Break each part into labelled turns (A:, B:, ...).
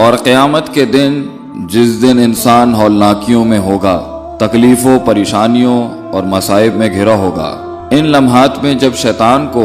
A: اور قیامت کے دن جس دن انسان ہولناکیوں میں ہوگا، تکلیفوں، پریشانیوں اور مصائب میں گھرا ہوگا، ان لمحات میں جب شیطان کو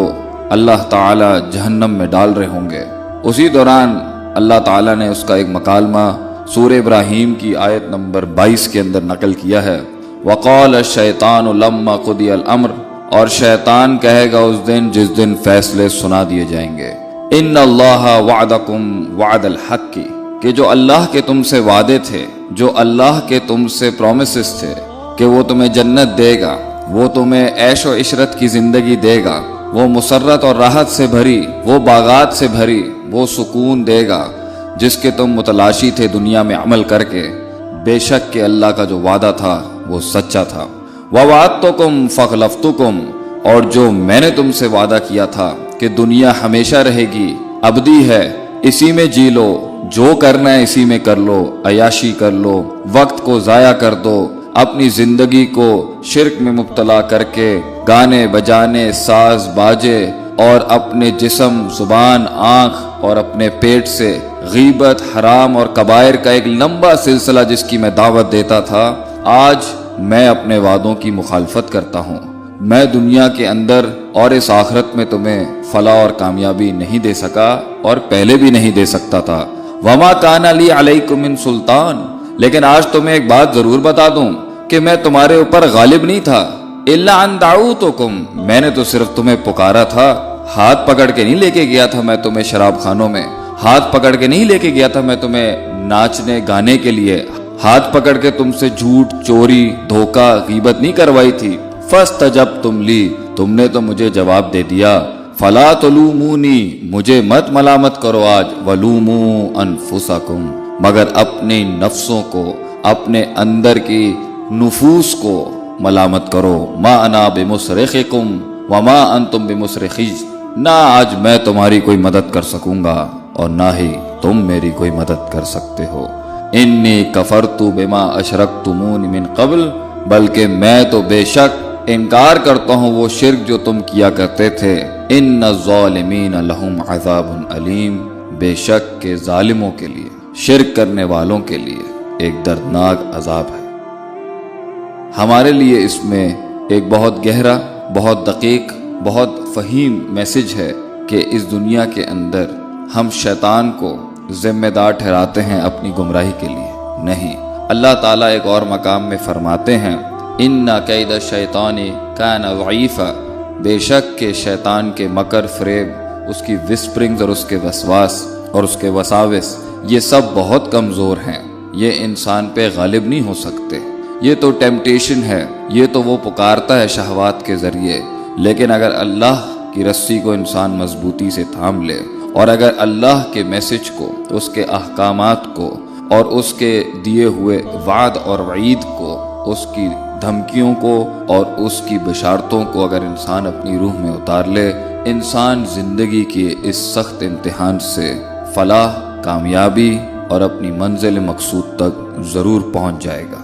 A: اللہ تعالی جہنم میں ڈال رہے ہوں گے، اسی دوران اللہ تعالیٰ نے اس کا ایک مکالمہ سورہ ابراہیم کی آیت نمبر 22 کے اندر نقل کیا ہے۔ وقال الشیطان لما قضی الامر، اور شیطان کہے گا اس دن جس دن فیصلے سنا دیے جائیں گے، ان اللہ وعدکم وعد الحق، کہ جو اللہ کے تم سے وعدے تھے، جو اللہ کے تم سے پرومسز تھے کہ وہ تمہیں جنت دے گا، وہ تمہیں عیش و عشرت کی زندگی دے گا، وہ مسرت اور راحت سے بھری، وہ باغات سے بھری، وہ سکون دے گا جس کے تم متلاشی تھے دنیا میں عمل کر کے، بے شک کہ اللہ کا جو وعدہ تھا وہ سچا تھا۔ وَوَعَدتُّكُمْ فَخْلَفْتُكُمْ، اور جو میں نے تم سے وعدہ کیا تھا کہ دنیا ہمیشہ رہے گی، ابدی ہے، اسی میں جی لو، جو کرنا ہے اسی میں کر لو، عیاشی کر لو، وقت کو ضائع کر دو، اپنی زندگی کو شرک میں مبتلا کر کے گانے بجانے، ساز باجے اور اپنے جسم، زبان، آنکھ اور اپنے پیٹ سے غیبت، حرام اور کبائر کا ایک لمبا سلسلہ جس کی میں دعوت دیتا تھا، آج میں اپنے وعدوں کی مخالفت کرتا ہوں۔ میں دنیا کے اندر اور اس آخرت میں تمہیں فلاح اور کامیابی نہیں دے سکا اور پہلے بھی نہیں دے سکتا تھا۔ وما کان لی علیکم من سلطان، لیکن آج تمہیں ایک بات ضرور بتا دوں کہ میں تمہارے اوپر غالب نہیں تھا، الا ان دعوتکم، میں نے تو صرف تمہیں پکارا تھا، ہاتھ پکڑ کے نہیں لے کے گیا تھا میں تمہیں شراب خانوں میں، ہاتھ پکڑ کے نہیں لے کے گیا تھا میں تمہیں ناچنے گانے کے لیے، ہاتھ پکڑ کے تم سے جھوٹ، چوری، دھوکہ، غیبت نہیں کروائی تھی۔ فاستجبتم لی، تم نے تو مجھے جواب دے دیا۔ فلا تلومونی، مجھے مت ملامت کرو آج، ولوموا انفسکم، مگر اپنے نفسوں کو، اپنے اندر کی نفوس کو ملامت کرو۔ ما انا بمصرخکم وما انتم بمصرخی، نہ آج میں تمہاری کوئی مدد کر سکوں گا اور نہ ہی تم میری کوئی مدد کر سکتے ہو۔ انی کفرت بما اشرکتمون من قبل، بلکہ میں تو بے شک انکار کرتا ہوں وہ شرک جو تم کیا کرتے تھے۔ ان الظالمین لہم عذاب علیم، بے شک کہ ظالموں کے لیے، شرک کرنے والوں کے لیے ایک دردناک عذاب ہے۔ ہمارے لیے اس میں ایک بہت گہرا، بہت دقیق، بہت فہیم میسج ہے کہ اس دنیا کے اندر ہم شیطان کو ذمہ دار ٹھہراتے ہیں اپنی گمراہی کے لیے، نہیں۔ اللہ تعالیٰ ایک اور مقام میں فرماتے ہیں ان کید الشیطان کان ضعیفا، بے شک کہ شیطان کے مکر فریب، اس کی وسپرنگز اور اس کے وسواس اور اس کے وساوس، یہ سب بہت کمزور ہیں، یہ انسان پہ غالب نہیں ہو سکتے۔ یہ تو ٹیمپٹیشن ہے، یہ تو وہ پکارتا ہے شہوات کے ذریعے، لیکن اگر اللہ کی رسی کو انسان مضبوطی سے تھام لے اور اگر اللہ کے میسج کو، اس کے احکامات کو اور اس کے دیے ہوئے وعد اور وعید کو، اس کی دھمکیوں کو اور اس کی بشارتوں کو اگر انسان اپنی روح میں اتار لے، انسان زندگی کے اس سخت امتحان سے فلاح، کامیابی اور اپنی منزل مقصود تک ضرور پہنچ جائے گا۔